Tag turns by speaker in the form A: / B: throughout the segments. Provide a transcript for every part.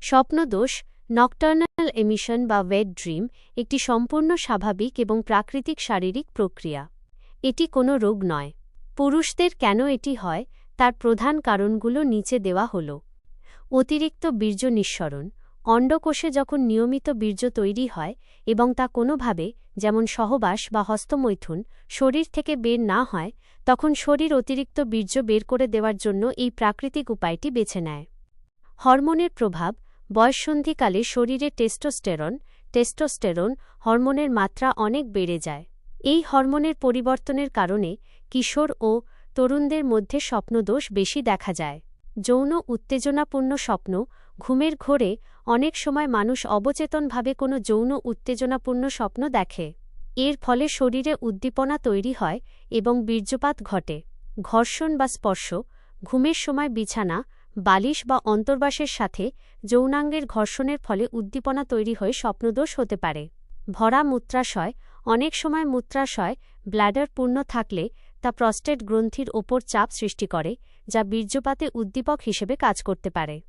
A: স্বপ্নদোষ, nocturnal emission বা wait dream একটি সম্পূর্ণ স্বাভাবিক এবং প্রাকৃতিক শারীরিক প্রক্রিয়া। এটি কোনো রোগ নয়। পুরুষদের কেন এটি হয় তার প্রধান কারণগুলো নিচে দেওয়া হল। অতিরিক্ত বীর্য নিঃসরণ। অন্ডকোষে যখন নিয়মিত বীর্য তৈরি হয় এবং তা কোনোভাবে, যেমন সহবাস বা হস্তমৈথুন, শরীর থেকে বের না হয়, তখন শরীর অতিরিক্ত বীর্য বের করে দেওয়ার জন্য এই প্রাকৃতিক উপায়টি বেছে নেয়। হরমোনের প্রভাব। বয়ঃসন্ধিকালে শরীরে টেস্টোস্টেরন হরমোনের মাত্রা অনেক বেড়ে যায়। এই হরমোনের পরিবর্তনের কারণে কিশোর ও তরুণদের মধ্যে স্বপ্নদোষ বেশি দেখা যায়। যৌন উত্তেজনাপূর্ণ স্বপ্ন। ঘুমের ঘোরে অনেক সময় মানুষ অবচেতনভাবে কোনো যৌন উত্তেজনাপূর্ণ স্বপ্ন দেখে। এর ফলে শরীরে উদ্দীপনা তৈরি হয় এবং বীর্যপাত ঘটে। ঘর্ষণ বা স্পর্শ। ঘুমের সময় বিছানা, বালিশ বা অন্তর্বাসের সাথে যৌনাঙ্গের ঘর্ষণের ফলে উদ্দীপনা তৈরি হয়ে স্বপ্নদোষ হতে পারে। ভরা মূত্রাশয়। অনেক সময় মূত্রাশয়, ব্ল্যাডার পূর্ণ থাকলে তা প্রস্টেট গ্রন্থির ওপর চাপ সৃষ্টি করে, যা বীর্যপাতে উদ্দীপক হিসেবে কাজ করতে পারে।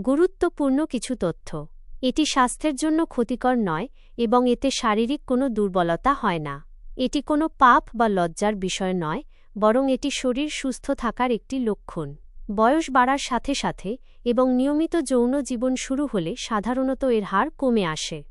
A: গুরুত্বপূর্ণ কিছু তথ্য। এটি স্বাস্থ্যের জন্য ক্ষতিকর নয় এবং এতে শারীরিক কোনো দুর্বলতা হয় না। এটি কোনো পাপ বা লজ্জার বিষয় নয়, বরং এটি শরীর সুস্থ থাকার একটি লক্ষণ। বয়স বাড়ার সাথে সাথে এবং নিয়মিত যৌন জীবন শুরু হলে সাধারণত এর হার কমে আসে।